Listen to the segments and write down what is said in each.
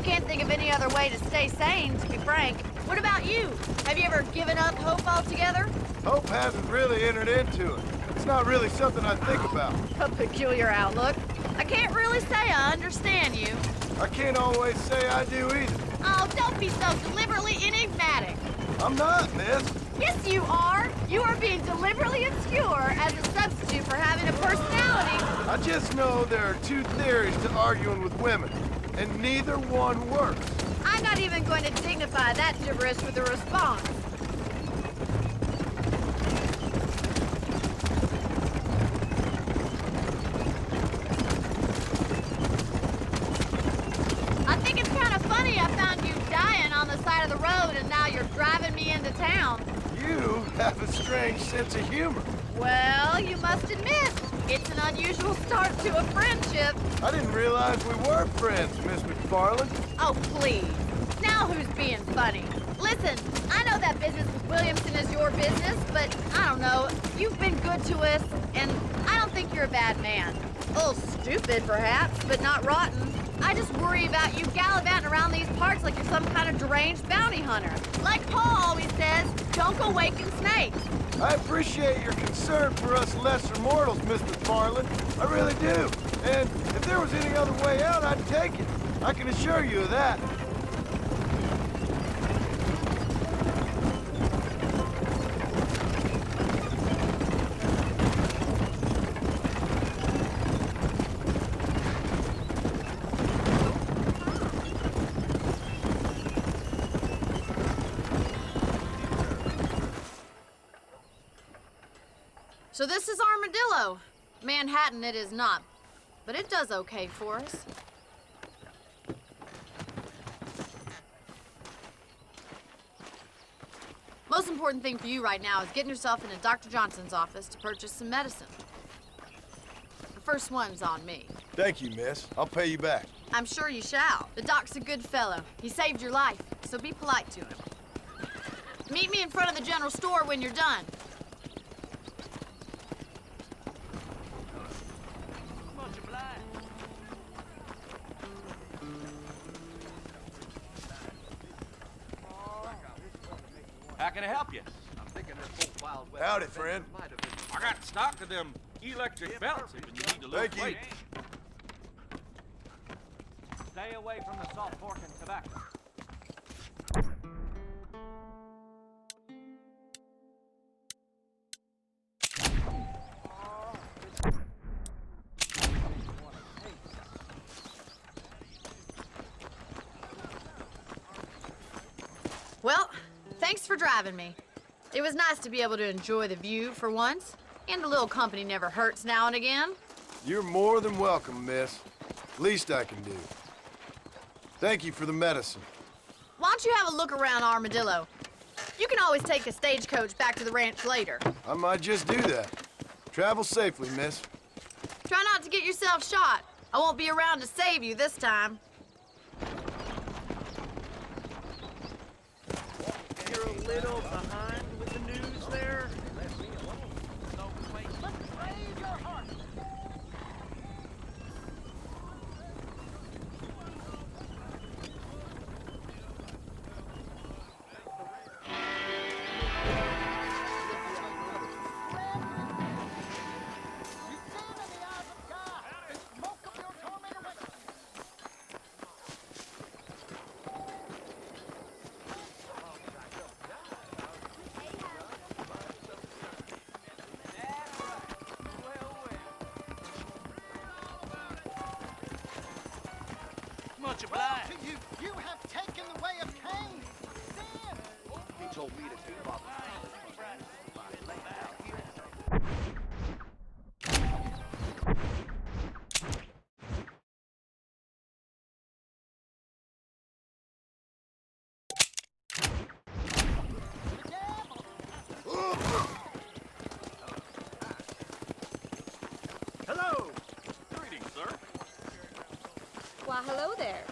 I can't think of any other way to stay sane, to be frank. What about you? Have you ever given up hope altogether? Hope hasn't really entered into it. It's not really something I think about. A peculiar outlook. I can't really say I understand you. I can't always say I do either. Oh, don't be so deliberately enigmatic. I'm not, miss. Yes, you are. You are being deliberately obscure as a substitute for having a personality. I just know there are two theories to arguing with women, and neither one works. I'm not even going to dignify that gibberish with a response. I think it's kind of funny I found you dying on the side of the road and now you're driving me into town. You have a strange sense of humor. Well, you must admit, it's an unusual start to a friendship. I didn't realize we were friends, Miss McFarland. Oh, please. Now who's being funny? Listen, I know that business with Williamson is your business, but I don't know. You've been good to us, and I don't think you're a bad man. A little stupid, perhaps, but not rotten. I just worry about you gallivanting around these parts like you're some kind of deranged bounty hunter. Like Paul always says, don't go waking snakes. I appreciate your concern for us lesser mortals, Miss McFarland. I really do. And if there was any other way out, I'd take it. I can assure you of that. So this is Armadillo. Manhattan it is not, but it does okay for us. Most important thing for you right now is getting yourself into Dr. Johnson's office to purchase some medicine. The first one's on me. Thank you, miss. I'll pay you back. I'm sure you shall. The doc's a good fellow. He saved your life, so be polite to him. Meet me in front of the general store when you're done. How can I help you? Howdy, friend. I got stock of them electric belts if you need to lose Thank you. weight. Stay away from the salt pork and tobacco. Well, thanks for driving me. It was nice to be able to enjoy the view for once, and a little company never hurts now and again. You're more than welcome, miss. Least I can do. Thank you for the medicine. Why don't you have a look around Armadillo? You can always take a stagecoach back to the ranch later. I might just do that. Travel safely, miss. Try not to get yourself shot. I won't be around to save you this time. You're a little behind with the news there. Much obliged. You have taken the way of Cain. Sin. He told me to keep up. Hello. Greetings, sir. Why, hello there.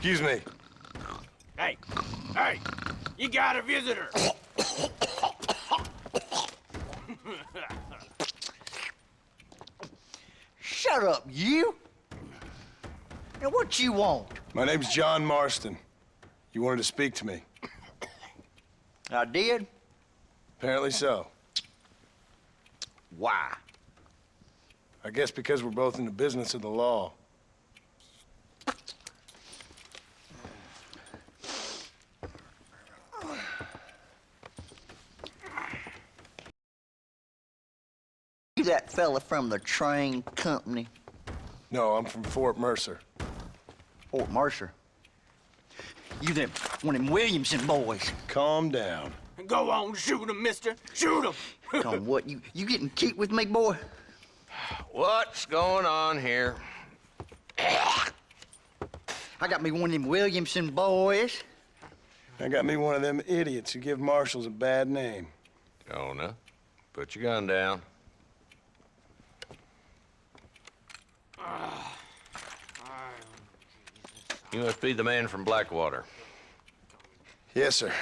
Excuse me. Hey, hey, you got a visitor. Shut up, you! Now, what you want? My name's John Marston. You wanted to speak to me. I did? Apparently so. Why? I guess because we're both in the business of the law. You that fella from the train company, No, I'm from Fort Mercer. Fort Mercer. You them one of them Williamson boys. Calm down. Go on, shoot him, mister. Shoot him. Come what, you getting kicked with me, boy? What's going on here? I got me one of them Williamson boys. I got me one of them idiots who give marshals a bad name. Jonah, put your gun down. You must be the man from Blackwater. Yes, sir.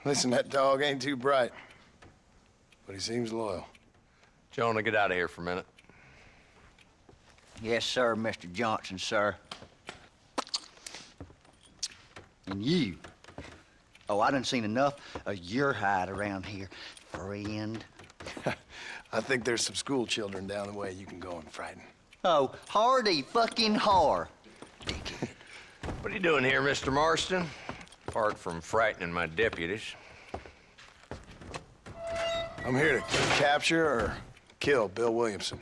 Listen, that dog ain't too bright, but he seems loyal. Jonah, get out of here for a minute. Yes, sir, Mr. Johnson, sir. And you. Oh, I done seen enough of your hide around here, friend. I think there's some school children down the way you can go and frighten. Oh, hardy fucking har. What are you doing here, Mr. Marston? Apart from frightening my deputies. I'm here to capture or kill Bill Williamson.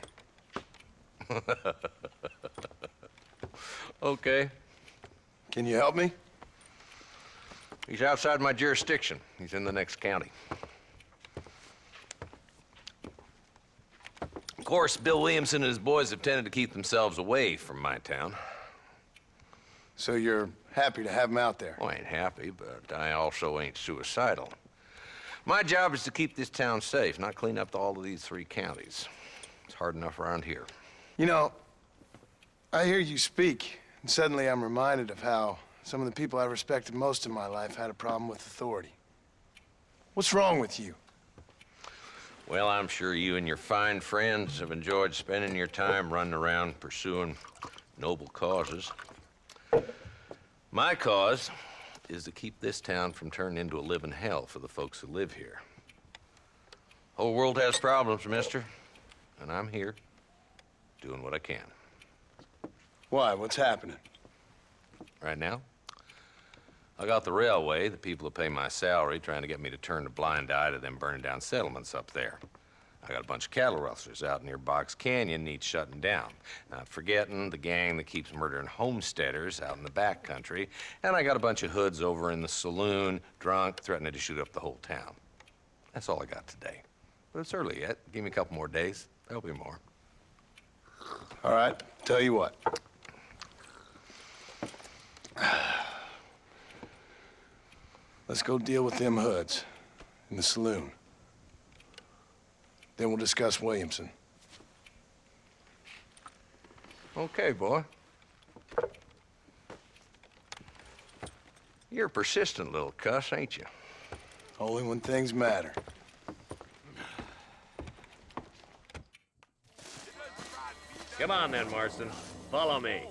Okay. Can you help me? He's outside my jurisdiction. He's in the next county. Of course, Bill Williamson and his boys have tended to keep themselves away from my town. So you're happy to have him out there? Well, I ain't happy, but I also ain't suicidal. My job is to keep this town safe, not clean up all of these 3 counties. It's hard enough around here. You know, I hear you speak, and suddenly I'm reminded of how some of the people I respected most in my life had a problem with authority. What's wrong with you? Well, I'm sure you and your fine friends have enjoyed spending your time running around pursuing noble causes. My cause is to keep this town from turning into a living hell for the folks who live here. Whole world has problems, mister, and I'm here doing what I can. Why? What's happening? Right now, I got the railway, the people who pay my salary, trying to get me to turn a blind eye to them burning down settlements up there. I got a bunch of cattle rustlers out near Box Canyon needs shutting down. Not forgetting the gang that keeps murdering homesteaders out in the back country. And I got a bunch of hoods over in the saloon, drunk, threatening to shoot up the whole town. That's all I got today. But it's early yet. Give me a couple more days. There'll be more. All right, tell you what. Let's go deal with them hoods in the saloon. Then we'll discuss Williamson. Okay, boy. You're a persistent little cuss, ain't you? Only when things matter. Come on then, Marston. Follow me.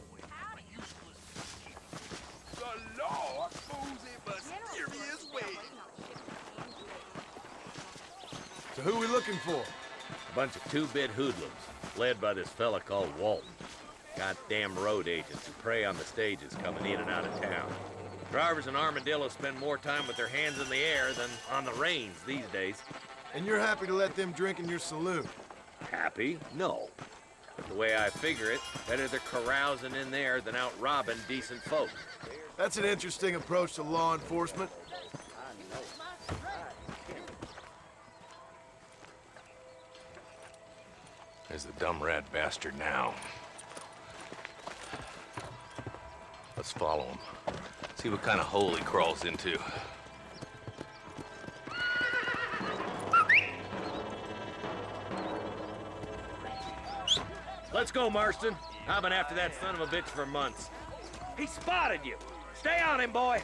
So who we looking for? A bunch of 2-bit hoodlums, led by this fella called Walton. Goddamn road agents who prey on the stages coming in and out of town. Drivers in Armadillo spend more time with their hands in the air than on the reins these days. And you're happy to let them drink in your saloon? Happy? No. But the way I figure it, better they're carousing in there than out robbing decent folk. That's an interesting approach to law enforcement. There's the dumb rat bastard now. Let's follow him. See what kind of hole he crawls into. Let's go, Marston. I've been after that son of a bitch for months. He spotted you. Stay on him, boy.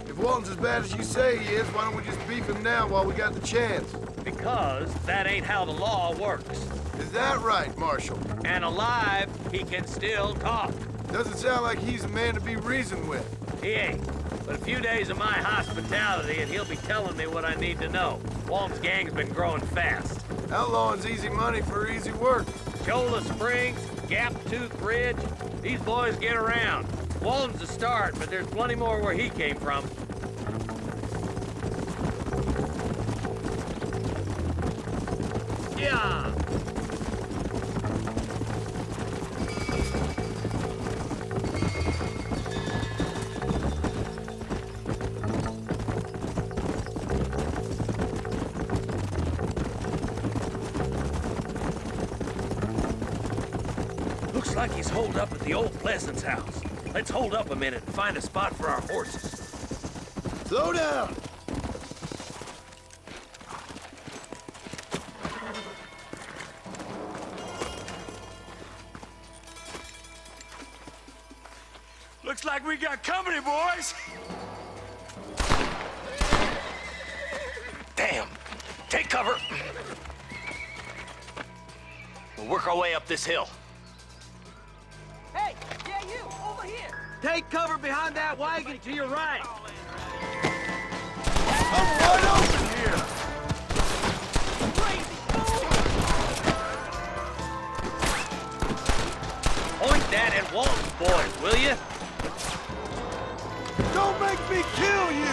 If Walton's as bad as you say he is, why don't we just beef him now while we got the chance? Because that ain't how the law works. Is that right, Marshal? And alive, he can still talk. Doesn't sound like he's a man to be reasoned with. He ain't. But a few days of my hospitality and he'll be telling me what I need to know. Walton's gang's been growing fast. Outlawing's easy money for easy work. Cholla Springs, Gap Tooth Ridge, these boys get around. Walton's a start, but there's plenty more where he came from. Yeah. Looks like he's holed up at the old Pleasance house. Let's hold up a minute and find a spot for our horses. Slow down! Looks like we got company, boys. Damn! Take cover! We'll work our way up this hill. Hey, yeah, you, over here. Take cover behind that wagon to your right. I'm wide open here! Point that at Walton's boys, will you? Don't make me kill you!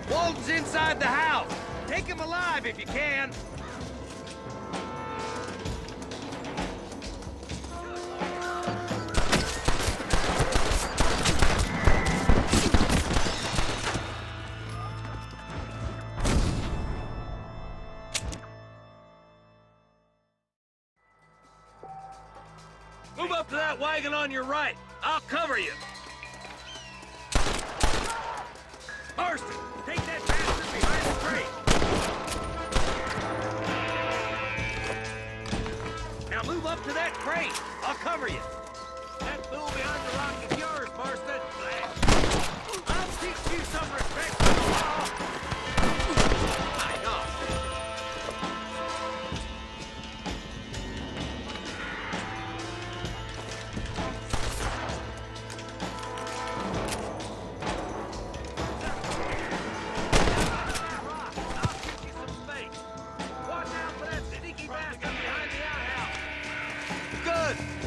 Walton's inside the house. Take him alive if you can. Move up to that wagon on your right. I'll cover you. Marston, take that bastard behind the crate. Now move up to that crate. I'll cover you. That fool behind the rock is yours, Marston. I'll teach you some respect for the law. I know.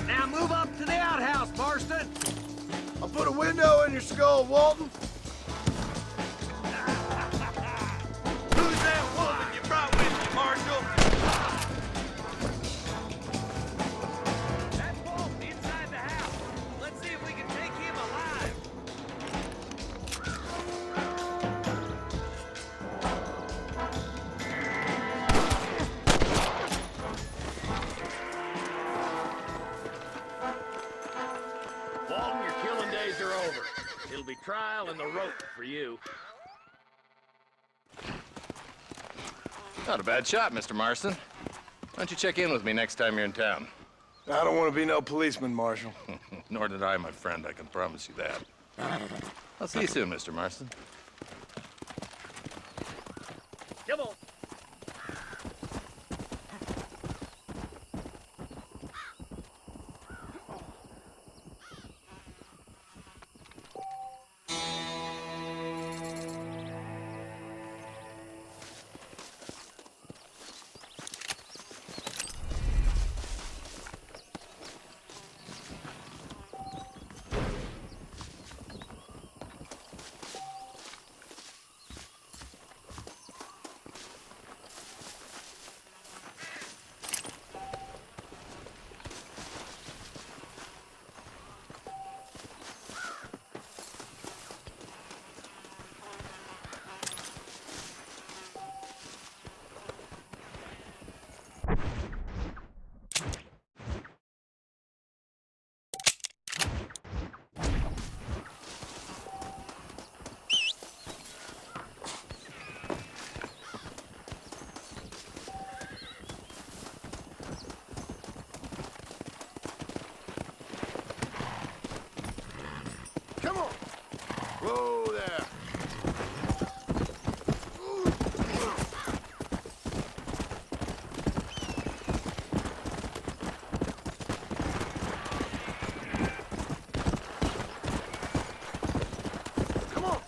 Now move up to the outhouse, Marston. I'll put a window in your skull, Walton. Who's that woman you brought with you, Marshal? That's Walton inside the house. Let's see if we can take him alive. Walton, your killing days are over. It'll be trial and the rope for you. Not a bad shot, Mr. Marston. Why don't you check in with me next time you're in town? I don't want to be no policeman, Marshal. Nor did I, my friend, I can promise you that. I'll see you soon, Mr. Marston. Come on. Come on! Whoa there! Come on!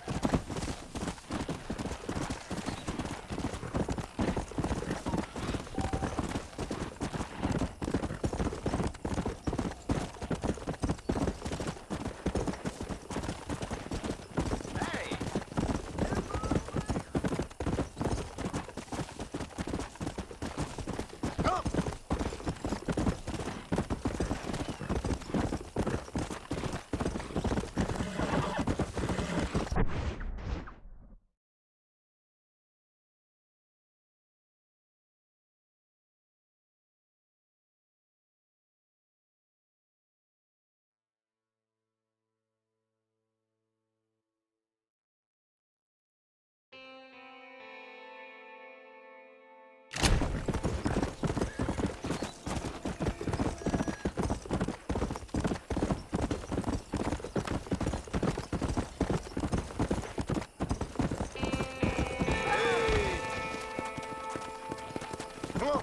Come on!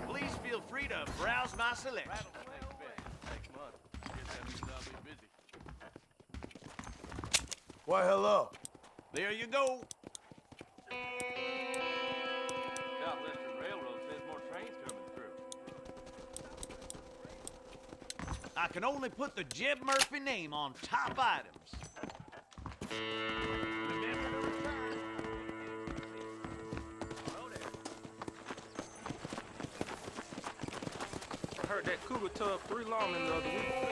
Please feel free to browse my selection. Why, hello. There you go. Southwestern Railroad says more trains coming through. I can only put the Jeb Murphy name on top items. Remember to return. I heard that cougar tugged 3 lawmen the other week.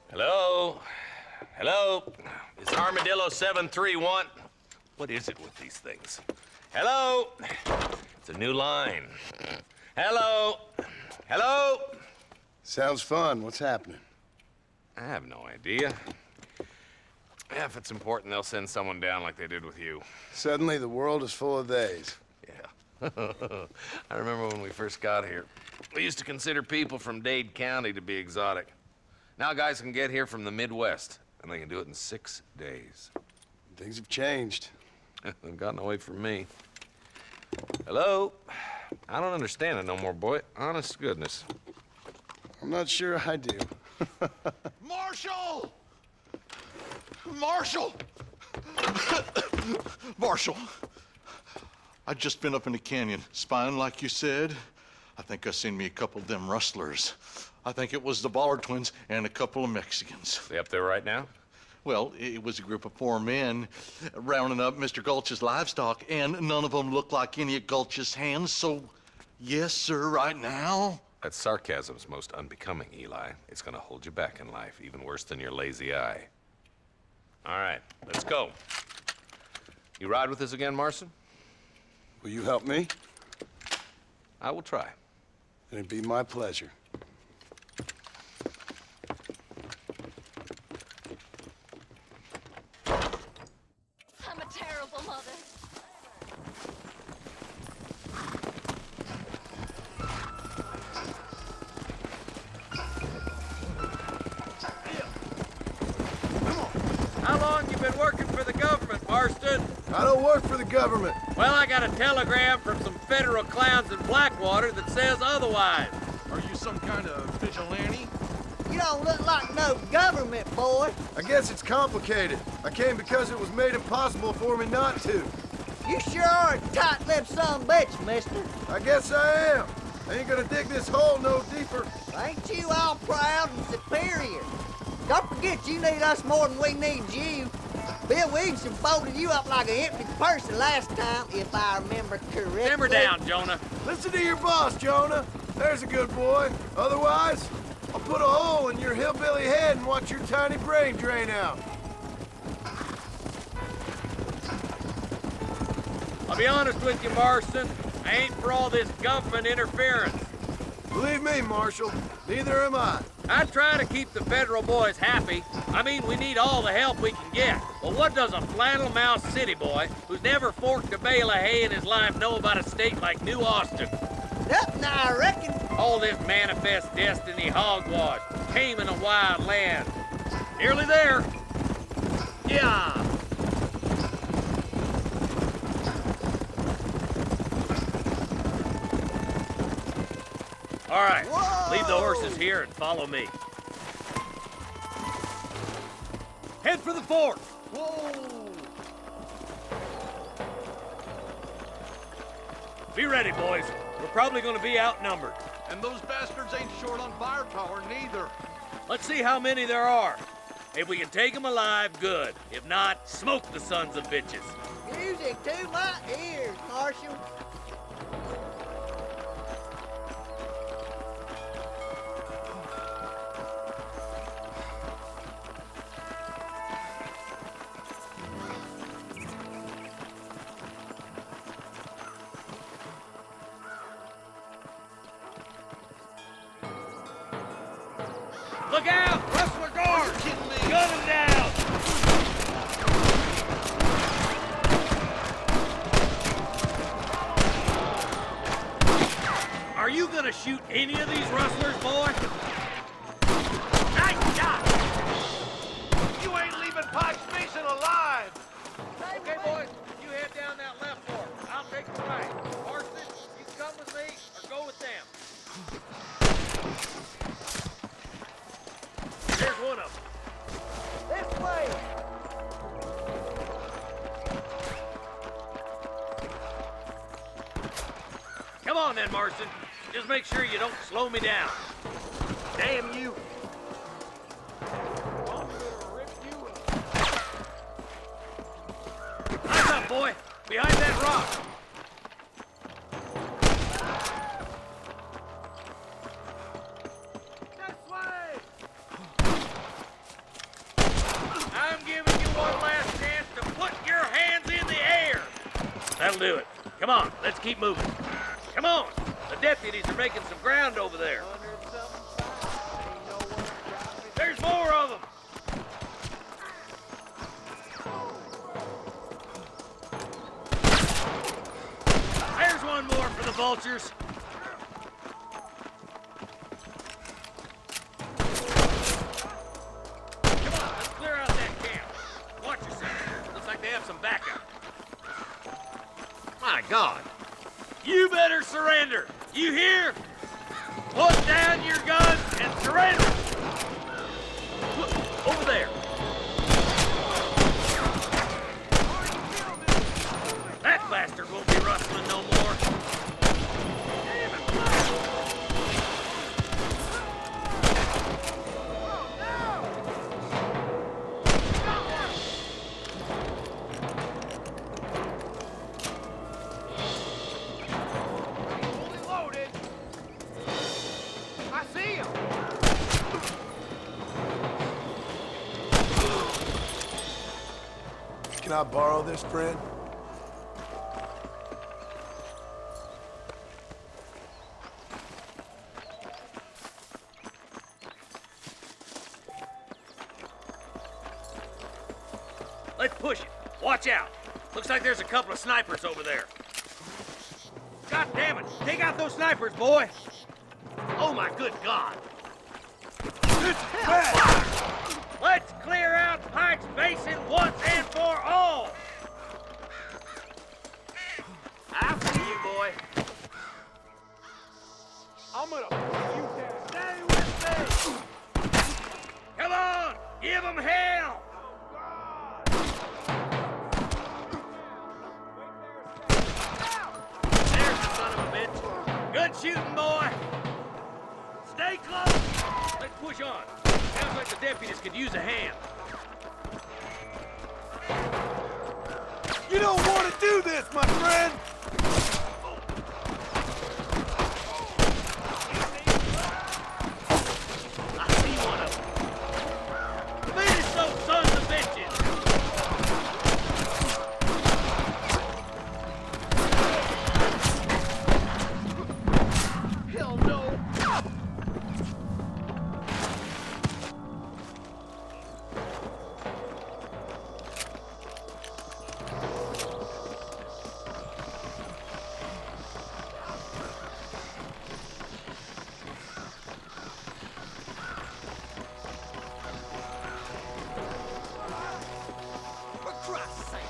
Hello? Hello? It's Armadillo 731. What is it with these things? Hello? It's a new line. Hello? Hello? Sounds fun. What's happening? I have no idea. Yeah, if it's important, they'll send someone down like they did with you. Suddenly, the world is full of theys. Yeah. I remember when we first got here. We used to consider people from Dade County to be exotic. Now guys can get here from the Midwest, and they can do it in 6 days. Things have changed. They've gotten away from me. Hello? I don't understand it no more, boy. Honest to goodness. I'm not sure I do. Marshal! Marshal! Marshal! I just been up in the canyon, spying like you said. I think I seen me a couple of them rustlers. I think it was the Ballard twins and a couple of Mexicans. They up there right now? Well, it was a group of 4 men rounding up Mr. Gulch's livestock, and none of them looked like any of Gulch's hands, so yes, sir, right now. That sarcasm's most unbecoming, Eli. It's gonna hold you back in life, even worse than your lazy eye. All right, let's go. You ride with us again, Marston? Will you help me? I will try. It'd be my pleasure. I'm a terrible the government, Marston. I don't work for the government. Well, I got a telegram from some federal clowns in Blackwater that says otherwise. Are you some kind of vigilante? You don't look like no government boy. I guess it's complicated. I came because it was made impossible for me not to. You sure are a tight-lipped son of a bitch, mister. I guess I am. I ain't gonna dig this hole no deeper. Ain't you all proud and superior? Don't forget you need us more than we need you. Bill Williamson folded you up like an empty person last time, if I remember correctly. Simmer down, Jonah. Listen to your boss, Jonah. There's a good boy. Otherwise, I'll put a hole in your hillbilly head and watch your tiny brain drain out. I'll be honest with you, Marston. I ain't for all this government interference. Believe me, Marshal, neither am I. I try to keep the federal boys happy. I mean, we need all the help we can get. But what does a flannel-mouthed city boy who's never forked a bale of hay in his life know about a state like New Austin? Nothing, I reckon. All this manifest destiny hogwash, taming a wild land. Nearly there. Yeah. All right, leave the horses here and follow me. Head for the fort. Whoa! Be ready, boys. We're probably going to be outnumbered. And those bastards ain't short on firepower, neither. Let's see how many there are. If we can take them alive, good. If not, smoke the sons of bitches. Music to my ears, Marshal. Look out! Rustler guard! Gun him down! Are you gonna shoot any of these rustlers, boy? Nice shot! You ain't leaving Pike's Basin alive! Okay, boys, you head down that left fork. I'll take the right. Marston, you come with me or go with them. There's one of them. This way. Come on then, Marston. Just make sure you don't slow me down. Damn you! Eyes up, boy! Behind that rock! This way! I'm giving you one last chance to put your hands in the air! That'll do it. Come on, let's keep moving. Come on! The deputies are making some ground over there. There's more of them! There's one more for the vultures. Come on, let's clear out that camp. Watch yourself. Looks like they have some backup. My God. You better surrender. You hear? Put down your guns and surrender. Look, over there. That bastard won't be rustling no more. Fully loaded. I see him. Can I borrow this, friend? Let's push it. Watch out. Looks like there's a couple of snipers over there. God damn it. Take out those snipers, boy. Oh, my good God. Let's clear out Pike's Basin once and for all! I see you, boy. I'm gonna put you down. Stay with me! Come on! Give them hell! There's the son of a bitch. Good shooting, boy. Stay close. Let's push on. Sounds like the deputies could use a hand. You don't want to do this, my friend! I see one of them. Finish those sons of bitches! Hell no!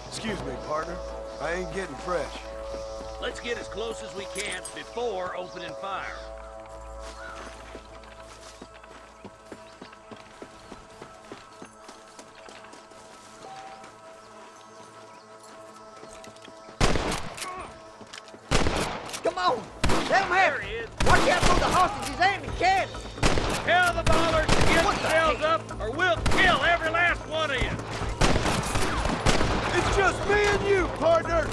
Excuse me, partner. I ain't getting fresh. Let's get as close as we can before opening fire. Come on! Let them have There he it! is. Watch out for the hostages and the cattle! Tell the ballers to get What the themselves heck? up, or we'll kill every last one of you. It's just me and you, partner!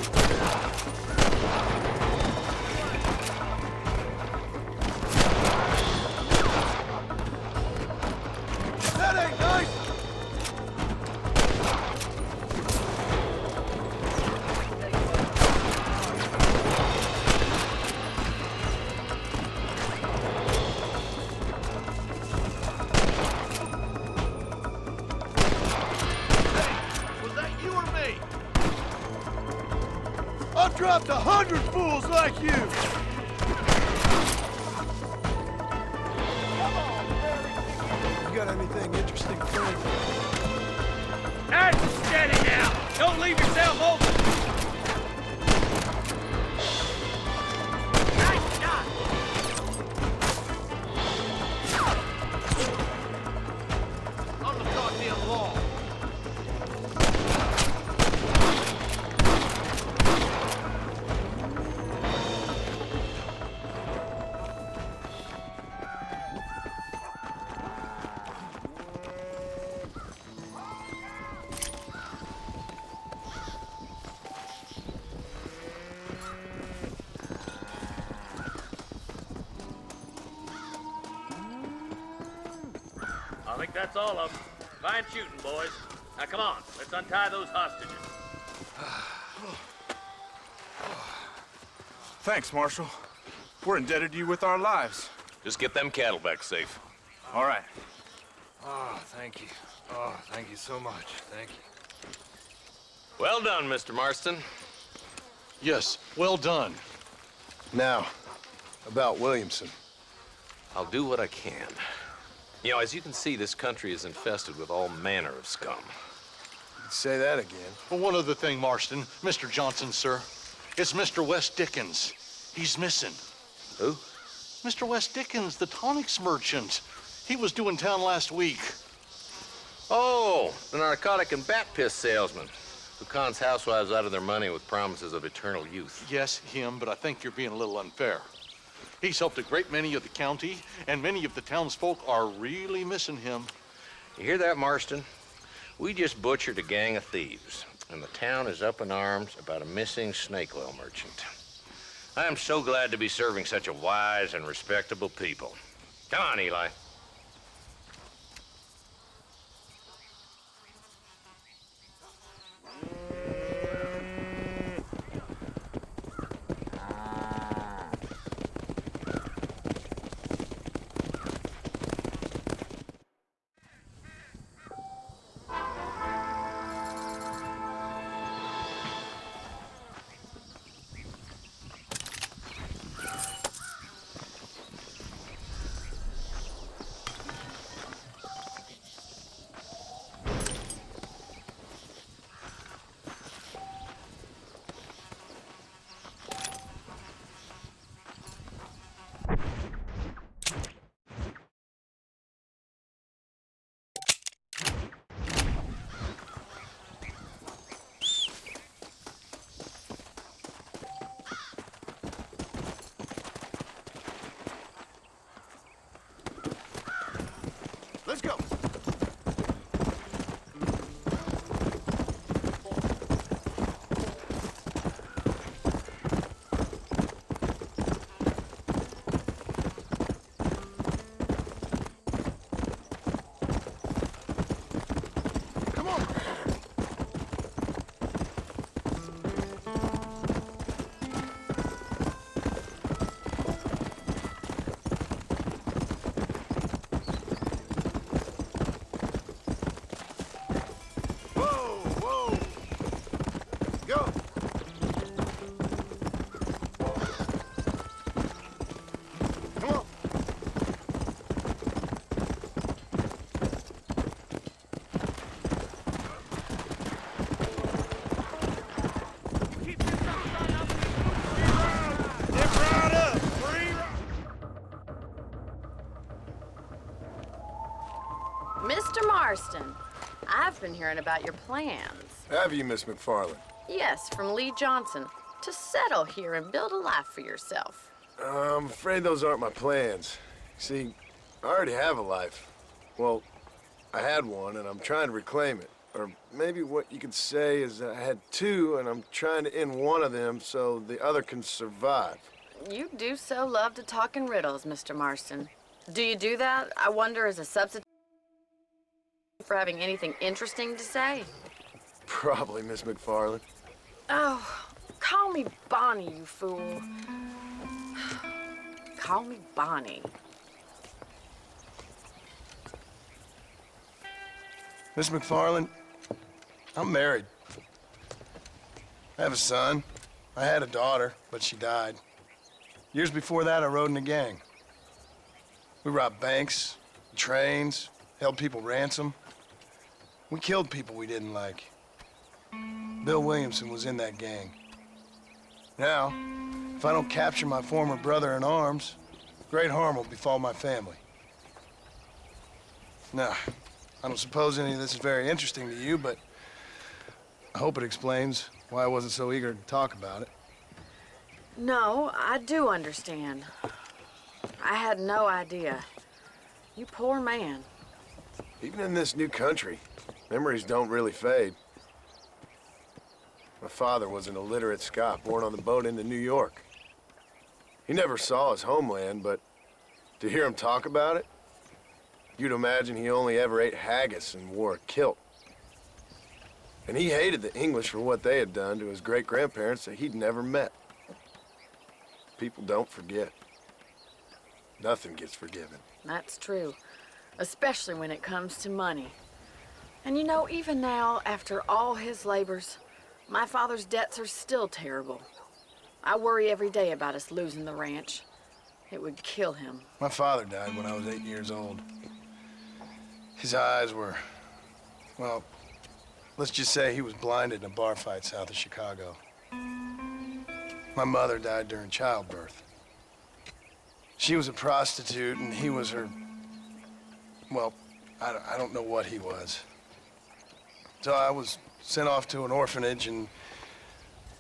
That ain't nice! Was that you or me? I've dropped 100 fools like you! You got anything interesting for me? Nice and steady now. Don't leave yourself open. Nice shot. On the goddamn wall! I think that's all of them. Fine shooting, boys. Now come on, let's untie those hostages. Thanks, Marshal. We're indebted to you with our lives. Just get them cattle back safe. All right. Oh, thank you. Oh, thank you so much. Thank you. Well done, Mr. Marston. Yes, well done. Now, about Williamson. I'll do what I can. You know, as you can see, this country is infested with all manner of scum. Say that again. Well, one other thing, Marston. Mr. Johnson, sir. It's Mr. West Dickens. He's missing. Who? Mr. West Dickens, the tonics merchant. He was due in town last week. Oh, the narcotic and bat piss salesman who cons housewives out of their money with promises of eternal youth. Yes, him, but I think you're being a little unfair. He's helped a great many of the county, and many of the townsfolk are really missing him. You hear that, Marston? We just butchered a gang of thieves, and the town is up in arms about a missing snake oil merchant. I am so glad to be serving such a wise and respectable people. Come on, Eli. Marston, I've been hearing about your plans. Have you, Miss McFarland? Yes, from Lee Johnson, to settle here and build a life for yourself. I'm afraid those aren't my plans. See, I already have a life. Well, I had one, and I'm trying to reclaim it. Or maybe what you could say is that I had two, and I'm trying to end one of them so the other can survive. You do so love to talk in riddles, Mr. Marston. Do you do that, I wonder, as a substitute for having anything interesting to say? Probably, Miss McFarland. Oh, call me Bonnie, you fool. Call me Bonnie. Miss McFarland, I'm married. I have a son. I had a daughter, but she died. Years before that, I rode in a gang. We robbed banks, trains, held people ransom. We killed people we didn't like. Bill Williamson was in that gang. Now, if I don't capture my former brother in arms, great harm will befall my family. Now, I don't suppose any of this is very interesting to you, but I hope it explains why I wasn't so eager to talk about it. No, I do understand. I had no idea. You poor man. Even in this new country, memories don't really fade. My father was an illiterate Scot born on the boat into New York. He never saw his homeland, but to hear him talk about it, you'd imagine he only ever ate haggis and wore a kilt. And he hated the English for what they had done to his great-grandparents that he'd never met. People don't forget. Nothing gets forgiven. That's true, especially when it comes to money. And you know, even now, after all his labors, my father's debts are still terrible. I worry every day about us losing the ranch. It would kill him. My father died when I was 8 years old. His eyes were, well, let's just say he was blinded in a bar fight south of Chicago. My mother died during childbirth. She was a prostitute and he was her, well, I don't know what he was. So I was sent off to an orphanage and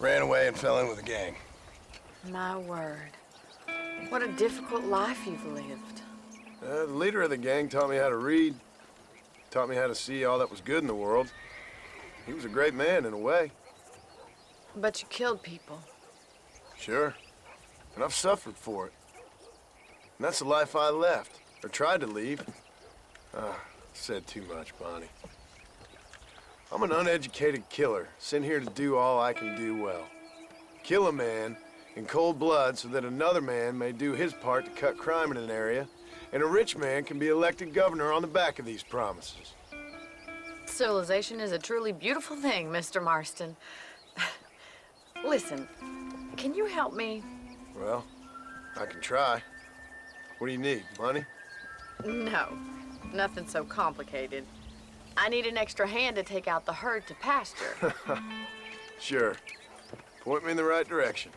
ran away and fell in with a gang. My word. What a difficult life you've lived. The leader of the gang taught me how to read, taught me how to see all that was good in the world. He was a great man in a way. But you killed people. Sure. And I've suffered for it. And that's the life I left, or tried to leave. Said too much, Bonnie. I'm an uneducated killer, sent here to do all I can do well. Kill a man in cold blood so that another man may do his part to cut crime in an area, and a rich man can be elected governor on the back of these promises. Civilization is a truly beautiful thing, Mr. Marston. Listen, can you help me? Well, I can try. What do you need, money? No, nothing so complicated. I need an extra hand to take out the herd to pasture. Sure. Point me in the right direction.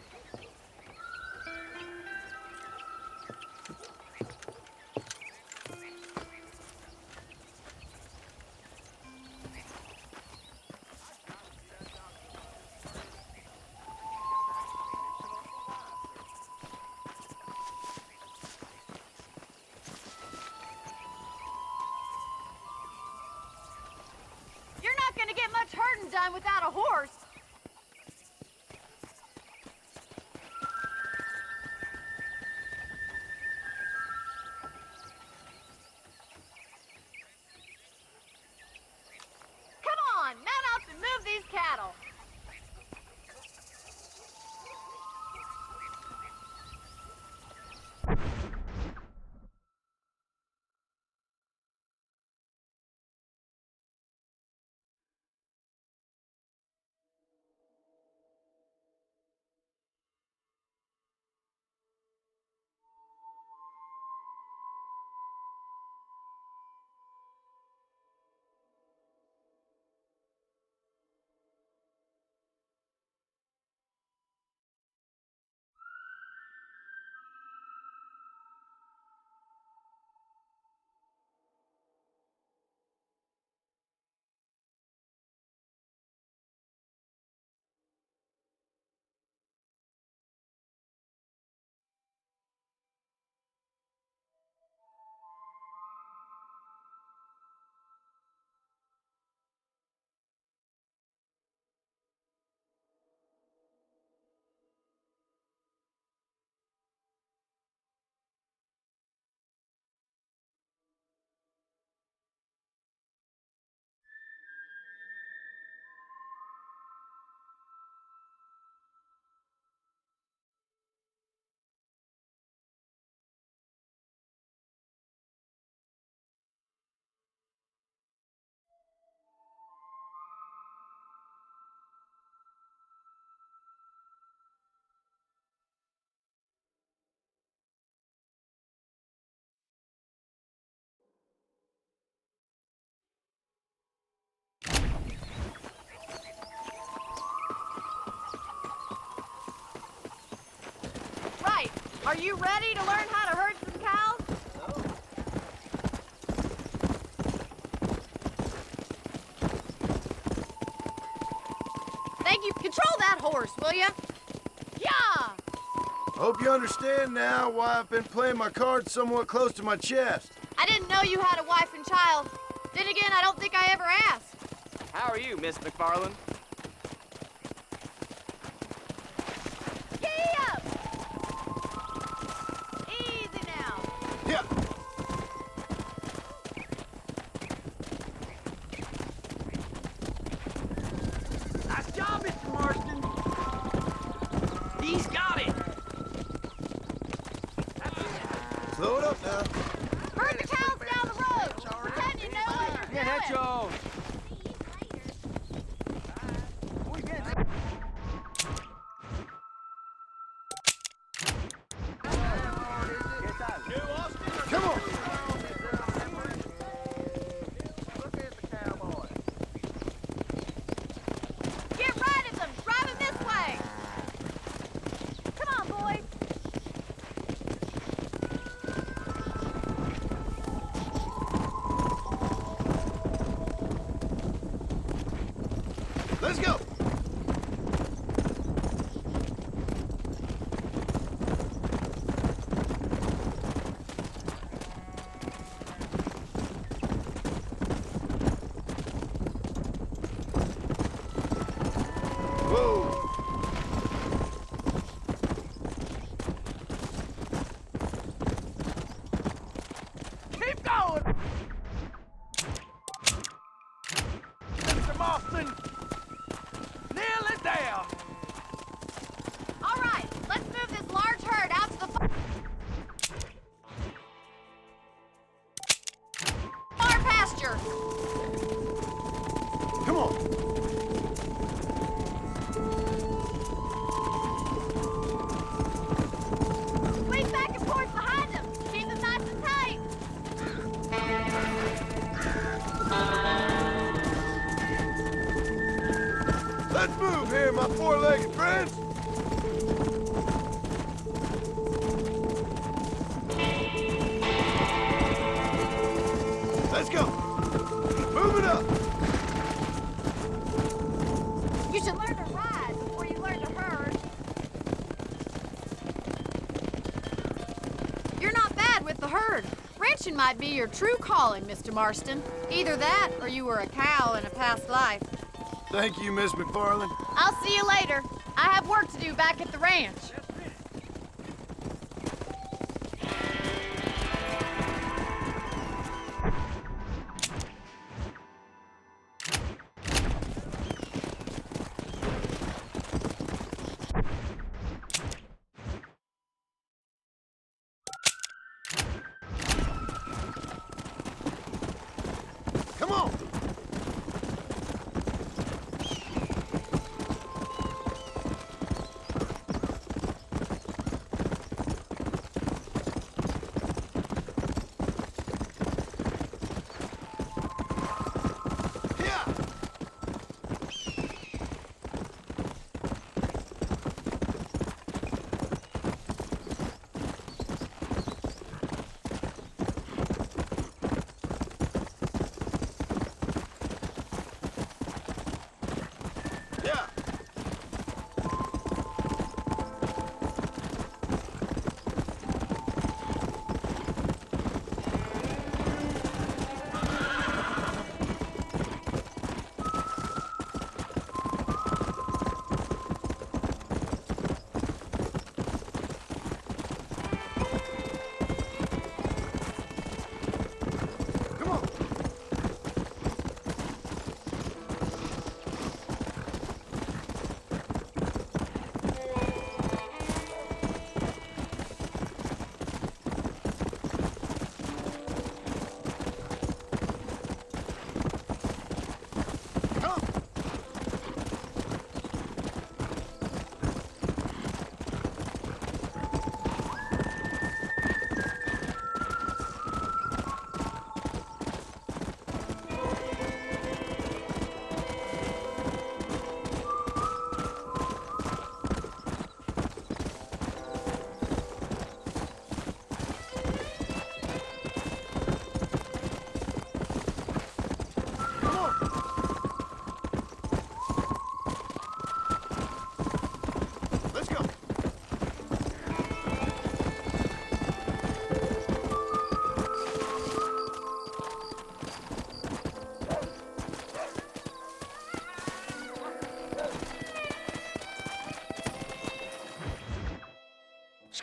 You're not gonna get much herding done without a horse. Come on, mount up and move these cattle. Are you ready to learn how to herd some cows? Thank you. Control that horse, will ya? Yeah! Hope you understand now why I've been playing my cards somewhat close to my chest. I didn't know you had a wife and child. Then again, I don't think I ever asked. How are you, Miss McFarland? Giddy up! Easy now. Yeah. Nice job, Mr. Marston. He's got it. Slow it up now. Herd the cows down the road. Pretend you know what you're doing. Get at you. Come on. Get right at them. Drive them this way. Come on, boys. Let's go. Whoa. Keep going. Mr. Marston. Nail it down. All right, let's move this large herd out to the far pasture. Come on. Swing back and forth behind them. Keep them nice and tight. Let's move here, my four-legged friends. Let's go. Move it up. You should learn to ride before you learn to herd. You're not bad with the herd. Ranching might be your true calling, Mr. Marston. Either that, or you were a cow in a past life. Thank you, Miss McFarland. I'll see you later. I have work to do back at the ranch. Come on. Yeah.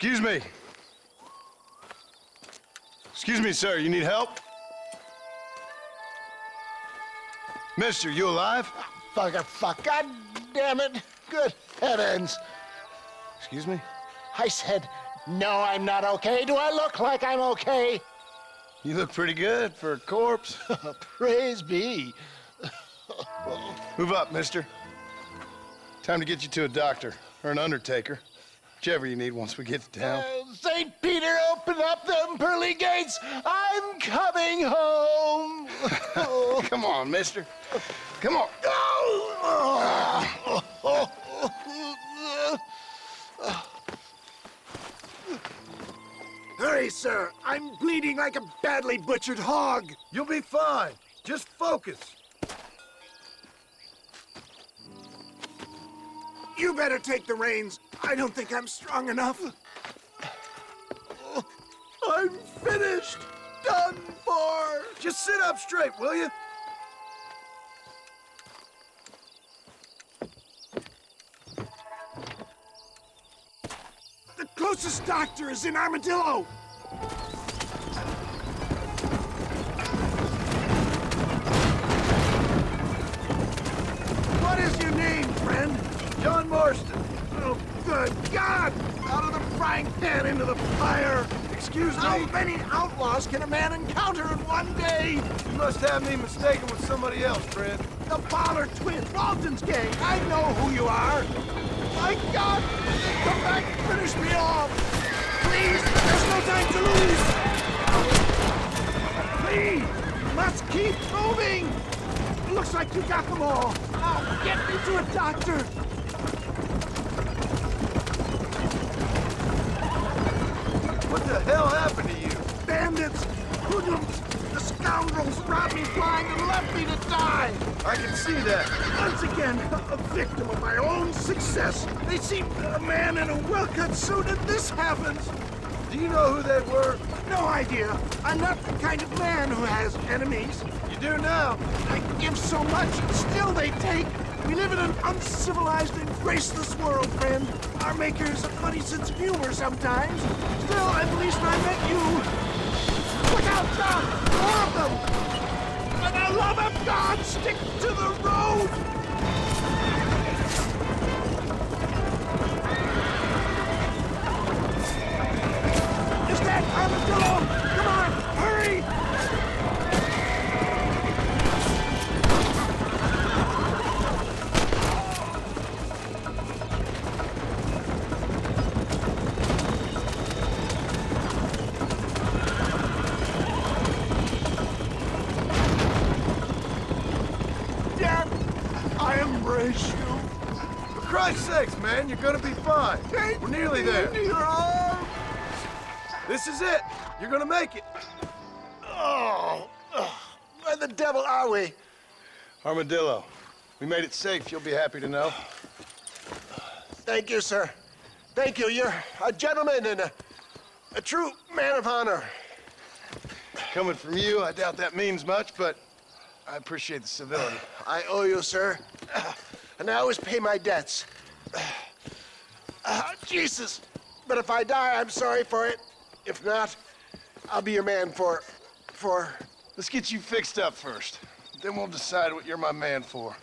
Excuse me. Excuse me, sir. You need help? Mister, you alive? Fuck. God damn it. Good heavens. Excuse me? I said, no, I'm not okay. Do I look like I'm okay? You look pretty good for a corpse. Praise be. Move up, mister. Time to get you to a doctor or an undertaker. Whichever you need once we get to town. St. Peter, open up them pearly gates. I'm coming home. Come on, mister. Come on. Hurry, sir. I'm bleeding like a badly butchered hog. You'll be fine. Just focus. You better take the reins. I don't think I'm strong enough. I'm finished. Done for. Just sit up straight, will you? The closest doctor is in Armadillo. What is your name, friend? John Marston. Oh, good God! Out of the frying pan into the fire! Excuse me. How many outlaws can a man encounter in one day? You must have me mistaken with somebody else, friend. The Fowler twins, Walton's gang. I know who you are. My God! Come back and finish me off! Please, there's no time to lose! Please! You must keep moving! It looks like you got them all. Now, get me to a doctor! What the hell happened to you? Bandits! Hoodlums! The scoundrels robbed me blind and left me to die! I can see that. Once again, a victim of my own success. They see a man in a well-cut suit and this happens. Do you know who they were? No idea. I'm not the kind of man who has enemies. You do now. I give so much and still they take. We live in an uncivilized and graceless world, friend. Our makers a funny sense of humor sometimes. Still, at least I met you. Look out, Doc! More of them! For the love of God, stick to the road! Is that Armadillo? Come on, hurry! For Christ's sakes, man, you're gonna be fine. We're nearly there. This is it. You're gonna make it. Where the devil are we? Armadillo. We made it safe, you'll be happy to know. Thank you, sir. Thank you. You're a gentleman and a true man of honor. Coming from you, I doubt that means much, but I appreciate the civility. I owe you, sir. And I always pay my debts. Jesus. But if I die, I'm sorry for it. If not, I'll be your man for... Let's get you fixed up first. Then we'll decide what you're my man for.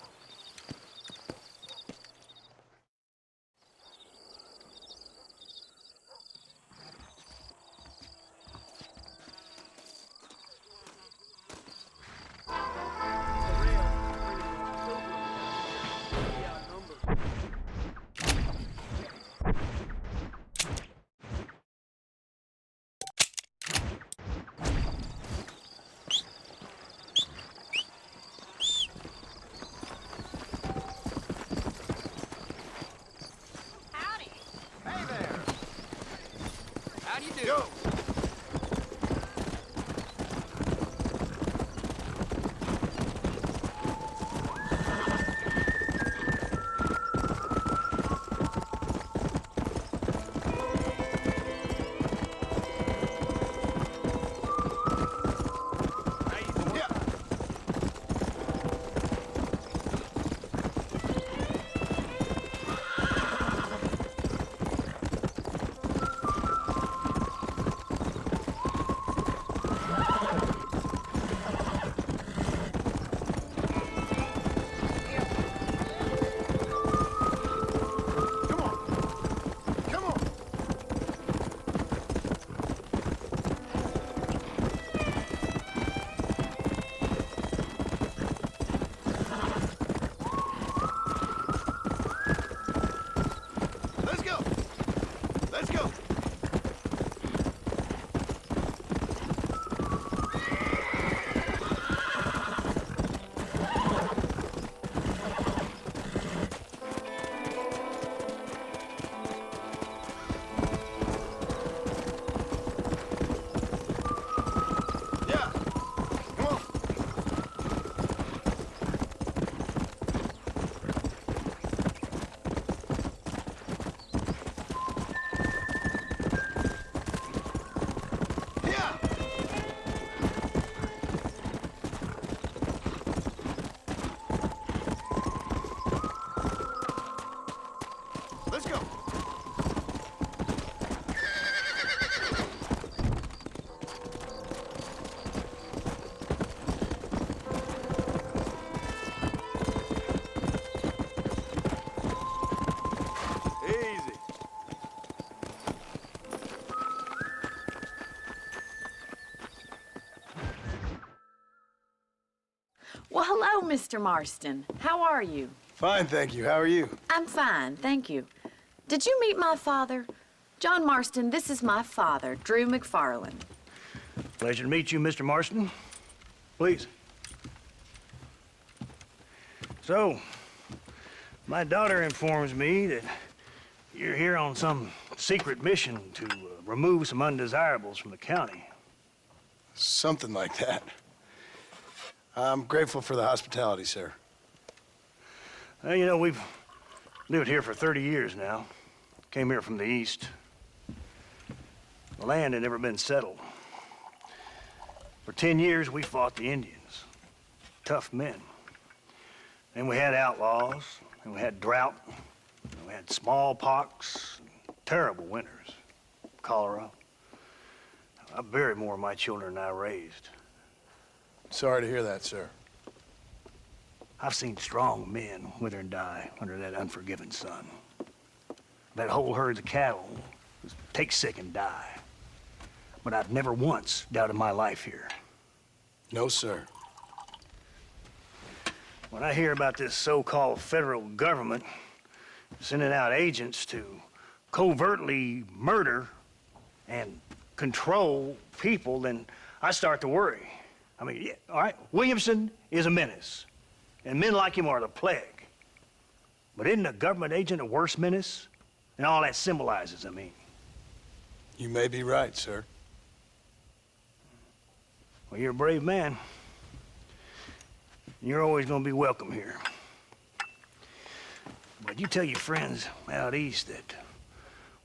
hello, Mr. Marston. How are you? Fine, thank you. How are you? I'm fine, thank you. Did you meet my father? John Marston, this is my father, Drew McFarland. Pleasure to meet you, Mr. Marston. Please. So, my daughter informs me that you're here on some secret mission to remove some undesirables from the county. Something like that. I'm grateful for the hospitality, sir. Well, you know, we've lived here for 30 years now. Came here from the east. The land had never been settled. For 10 years, we fought the Indians. Tough men. Then we had outlaws, and we had drought, and we had smallpox, terrible winters, cholera. I buried more of my children than I raised. Sorry to hear that, sir. I've seen strong men wither and die under that unforgiving sun. That whole herds of cattle just take sick and die. But I've never once doubted my life here. No, sir. When I hear about this so-called federal government sending out agents to covertly murder and control people, then I start to worry. I mean, yeah, all right, Williamson is a menace, and men like him are the plague. But isn't a government agent a worse menace? And all that symbolizes, I mean. You may be right, sir. Well, you're a brave man. You're always gonna be welcome here. But you tell your friends out east that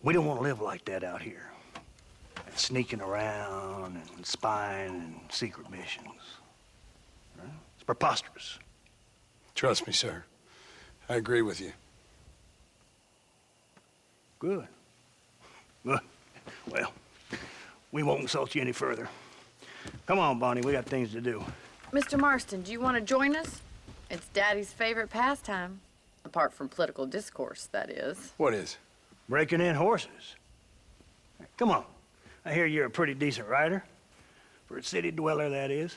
we don't want to live like that out here. Sneaking around and spying and secret missions. Right? It's preposterous. Trust me, sir. I agree with you. Good. Good. Well, we won't insult you any further. Come on, Bonnie, we got things to do. Mr. Marston, do you want to join us? It's Daddy's favorite pastime. Apart from political discourse, that is. What is? Breaking in horses. Come on. I hear you're a pretty decent rider. For a city dweller, that is.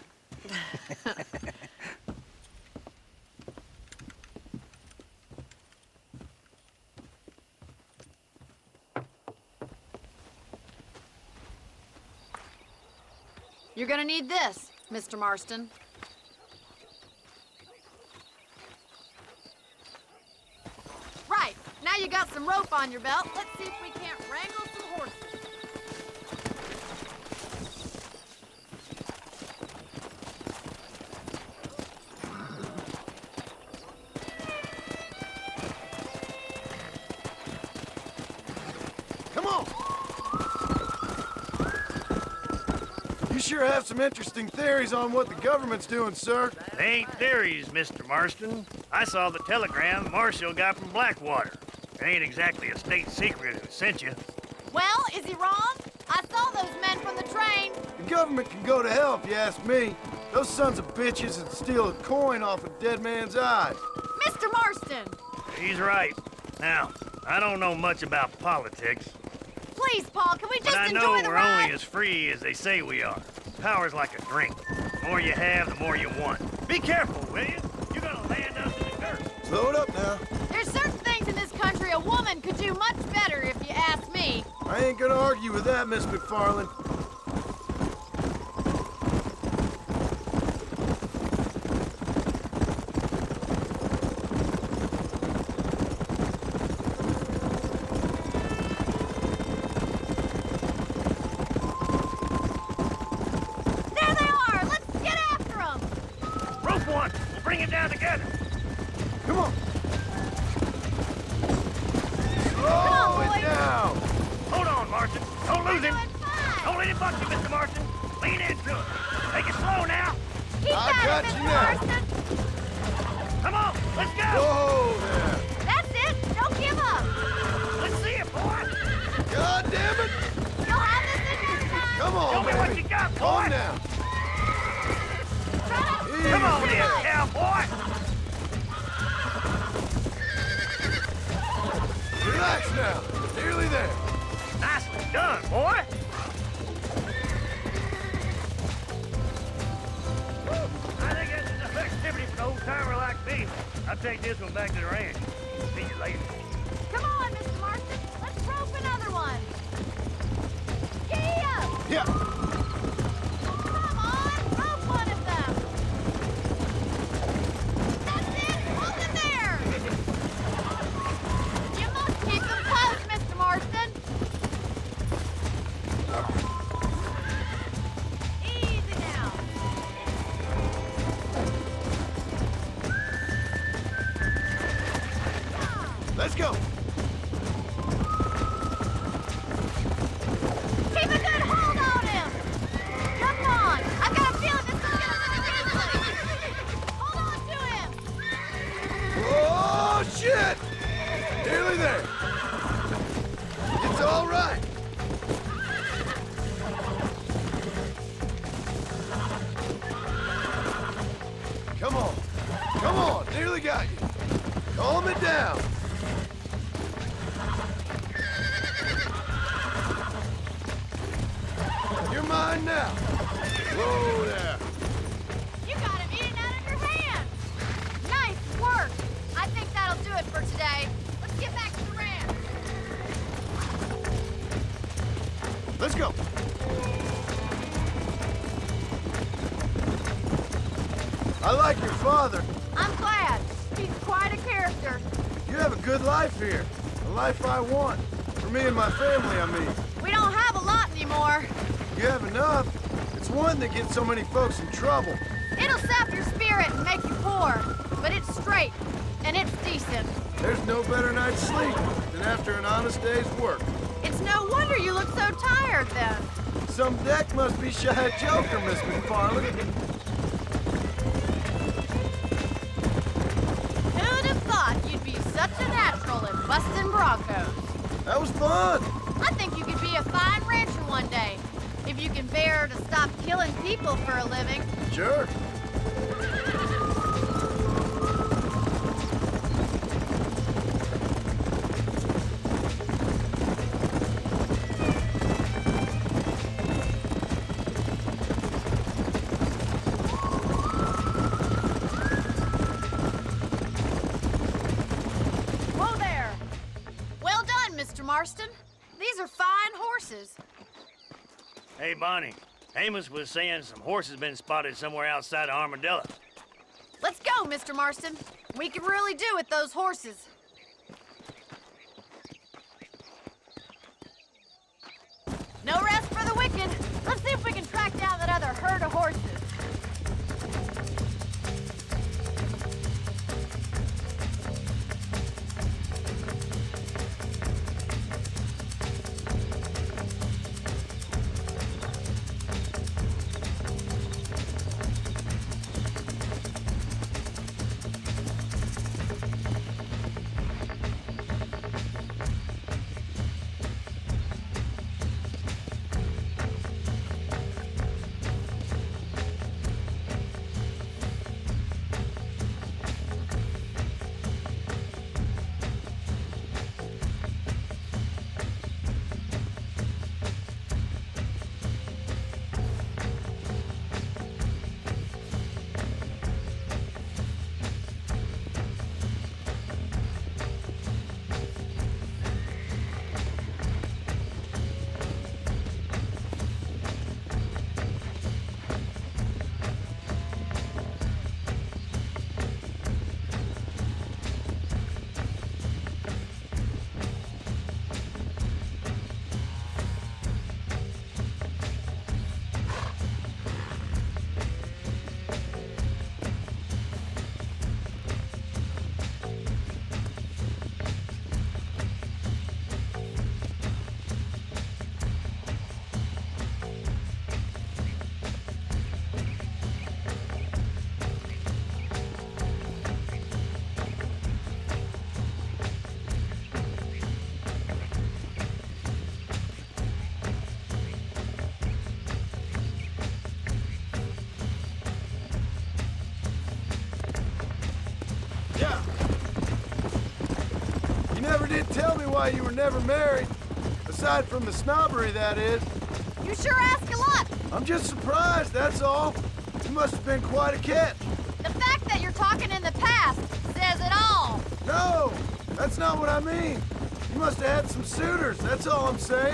You're gonna need this, Mr. Marston. Right, now you got some rope on your belt. Let's see if we can't wrangle some horses. Come on! You sure have some interesting theories on what the government's doing, sir. They ain't theories, Mr. Marston. I saw the telegram Marshall got from Blackwater. It ain't exactly a state secret who sent you. Well, is he wrong? I saw those men from the train. The government can go to hell if you ask me. Those sons of bitches would steal a coin off a dead man's eyes. Mr. Marston! He's right. Now, I don't know much about politics. Please, Paul, can we just But I enjoy know the we're ride? only as free as they say we are. Power's like a drink. The more you have, the more you want. Be careful, will you? You're gonna land us in the dirt. Slow it up now. There's certain things in this country a woman could do much better if you ask me. I ain't gonna argue with that, Miss McFarland. There they are! Let's get after them! Rope one. We'll bring it down together. Come on. on, Slow it boys. down. Hold on, Marston. Don't lose him. Doing fine. Don't let him buck you, Mr. Marston. Lean into it. Take it slow now. Keep I at got it, you Mr. now. Marston. Come on. Let's go. Whoa there. That's it. Don't give up. Let's see it, boy. God damn it. You'll have this in no time. Come Show on, me what baby. you got, boy. Calm down. Try not to Come on, too there, much. cowboy. Relax now. Nearly there. Nicely done, boy. I think that's enough activity for the like beef, I'll take this one back to the ranch. See you later. Come on, Mr. Marston. Let's rope another one. Giddy up! Yeah. Come on, rope one of them. That's it. Hold them there. You must keep them close, Mr. Marston. Easy now. Let's go. Keep a good hold on him! Come on! I've got a feeling this is gonna be easy! Hold on to him! Oh, shit! Nearly there. It's all right. Come on. Come on. Nearly got you. Calm it down. You're mine now. Whoa there. You got him eating out of your hand! Nice work! I think that'll do it for today. Let's get back to the ranch. Let's go. I like your father. I'm glad. He's quite a character. You have a good life here. A life I want. For me and my family, I mean. We don't have a lot anymore. You have enough. It's one that gets so many folks in trouble. It'll sap your spirit and make you poor. But it's straight, and it's decent. There's no better night's sleep than after an honest day's work. It's no wonder you look so tired then. Some deck must be shy joker, Miss McFarland. Who'd have thought you'd be such a natural at busting broncos? That was fun. I think you could be a fine rancher one day. If you can bear to stop killing people for a living. Sure. Whoa there! Well done, Mr. Marston. These are fine horses. Hey, Bonnie. Amos was saying some horses been spotted somewhere outside of Armadillo. Let's go, Mr. Marston. We can really do with those horses. No rest for the wicked. Let's see if we can track down that other herd of horses. never did tell me why you were never married. Aside from the snobbery, that is. You sure ask a lot. I'm just surprised, that's all. You must have been quite a catch. The fact that you're talking in the past No, that's not what I mean. You must have had some suitors, that's all I'm saying.